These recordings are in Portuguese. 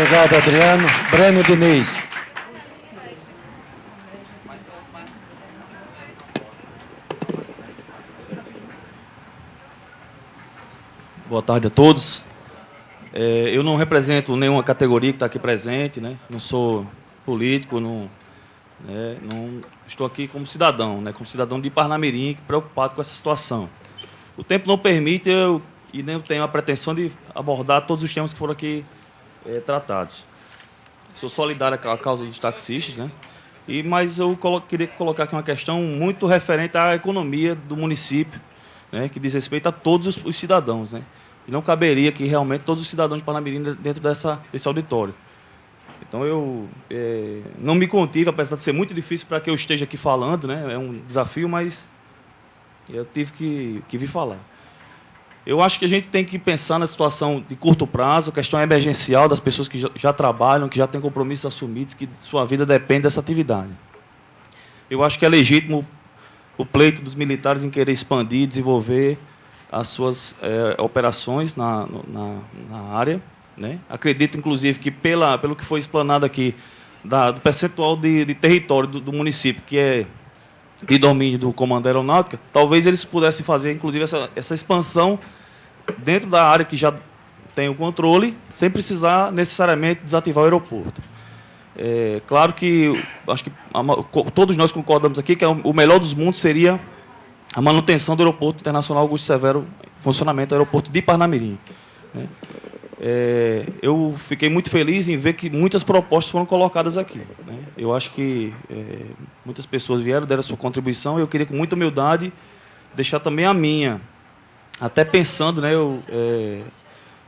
Obrigado, Adriano. Breno Diniz. Boa tarde a todos. Eu não represento nenhuma categoria que está aqui presente, né? Não sou político, não estou aqui como cidadão, né? Como cidadão de Parnamirim, preocupado com essa situação. O tempo não permite e nem tenho a pretensão de abordar todos os temas que foram aqui tratados. Sou solidário à causa dos taxistas, né? Mas eu queria colocar aqui uma questão muito referente à economia do município, né? Que diz respeito a todos os cidadãos, né? E não caberia que realmente todos os cidadãos de Parnamirim dentro desse auditório. Então eu não me contive, apesar de ser muito difícil para que eu esteja aqui falando, né? É um desafio, mas eu tive que vir falar. Eu acho que a gente tem que pensar na situação de curto prazo, a questão emergencial das pessoas que já trabalham, que já têm compromissos assumidos, que sua vida depende dessa atividade. Eu acho que é legítimo o pleito dos militares em querer expandir, desenvolver as suas operações na área, né? Acredito, inclusive, que pelo que foi explanado aqui, do percentual de território do município, que é de domínio do Comando Aeronáutica, talvez eles pudessem fazer, inclusive, essa expansão dentro da área que já tem o controle, sem precisar necessariamente desativar o aeroporto. Claro que acho que todos nós concordamos aqui que o melhor dos mundos seria a manutenção do Aeroporto Internacional Augusto Severo, funcionamento do aeroporto de Parnamirim, né? Eu fiquei muito feliz em ver que muitas propostas foram colocadas aqui, né? Eu acho que muitas pessoas vieram, deram a sua contribuição, e eu queria, com muita humildade, deixar também a minha, até pensando, né,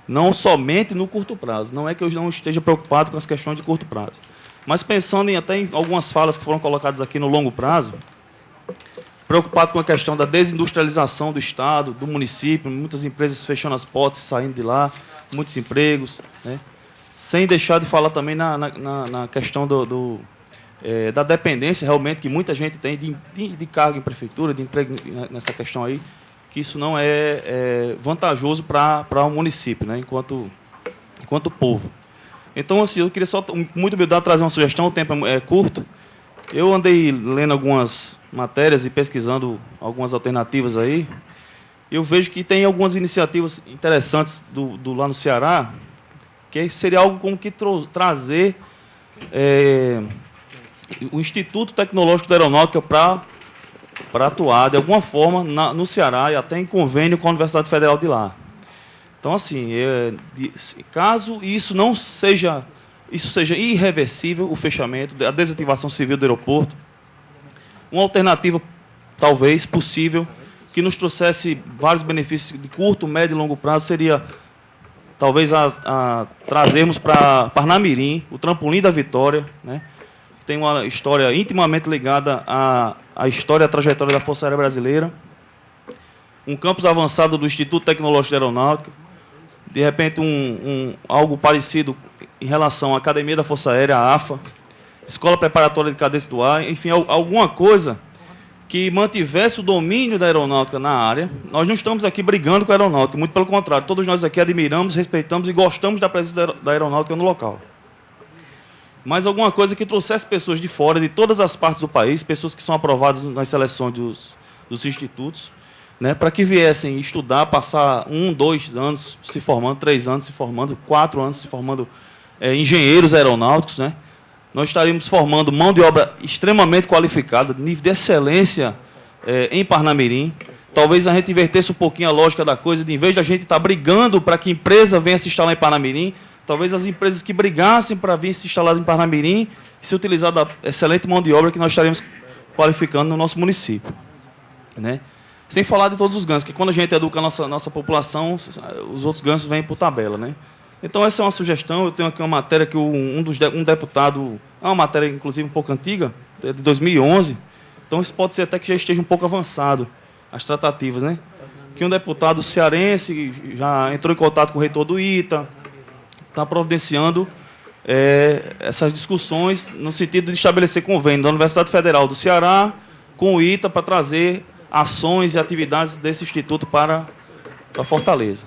não somente no curto prazo, não é que eu não esteja preocupado com as questões de curto prazo, mas pensando até em algumas falas que foram colocadas aqui no longo prazo, preocupado com a questão da desindustrialização do Estado, do município, muitas empresas fechando as portas e saindo de lá, muitos empregos, né? Sem deixar de falar também na questão da dependência, realmente, que muita gente tem de cargo em prefeitura, de emprego nessa questão aí, que isso não é vantajoso para o município, né? enquanto povo. Então, assim, eu queria só, muito humildade, trazer uma sugestão, o tempo é curto. Eu andei lendo algumas matérias e pesquisando algumas alternativas aí. Eu vejo que tem algumas iniciativas interessantes lá no Ceará, que seria algo como que trazer o Instituto Tecnológico da Aeronáutica para atuar, de alguma forma, no Ceará, e até em convênio com a Universidade Federal de lá. Então, assim, caso isso não seja... Isso seja irreversível, o fechamento, a desativação civil do aeroporto, uma alternativa, talvez, possível, que nos trouxesse vários benefícios de curto, médio e longo prazo, seria, talvez, trazermos para Parnamirim o trampolim da vitória, né? Tem uma história intimamente ligada à história e à trajetória da Força Aérea Brasileira, um campus avançado do Instituto Tecnológico de Aeronáutica, de repente algo parecido em relação à Academia da Força Aérea, a AFA, Escola Preparatória de Cadete do Ar, enfim, alguma coisa que mantivesse o domínio da aeronáutica na área. Nós não estamos aqui brigando com a aeronáutica, muito pelo contrário, todos nós aqui admiramos, respeitamos e gostamos da presença da aeronáutica no local. Mas alguma coisa que trouxesse pessoas de fora, de todas as partes do país, pessoas que são aprovadas nas seleções dos institutos, né, para que viessem estudar, passar 1, 2 anos se formando, 3 anos se formando, 4 anos se formando engenheiros aeronáuticos, né? Nós estaríamos formando mão de obra extremamente qualificada, nível de excelência em Parnamirim. Talvez a gente invertesse um pouquinho a lógica da coisa, de, em vez de a gente estar brigando para que a empresa venha se instalar em Parnamirim, talvez as empresas que brigassem para vir se instalar em Parnamirim e se utilizar da excelente mão de obra que nós estaríamos qualificando no nosso município, né? Sem falar de todos os ganhos, porque quando a gente educa a nossa população, os outros ganhos vêm por tabela, né? Então, essa é uma sugestão. Eu tenho aqui uma matéria que um deputado... É uma matéria, inclusive, um pouco antiga, de 2011. Então, isso pode ser até que já esteja um pouco avançado, as tratativas, né? Que um deputado cearense já entrou em contato com o reitor do ITA, está providenciando essas discussões no sentido de estabelecer convênio da Universidade Federal do Ceará com o ITA para trazer ações e atividades desse instituto para Fortaleza.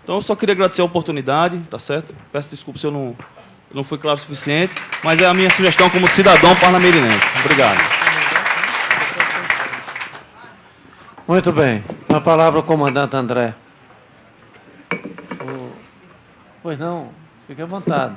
Então, eu só queria agradecer a oportunidade, tá certo? Peço desculpa se eu não não fui claro o suficiente, mas é a minha sugestão como cidadão parnamirinense. Obrigado. Muito bem. Com a palavra o comandante André. Pois não, fique à vontade.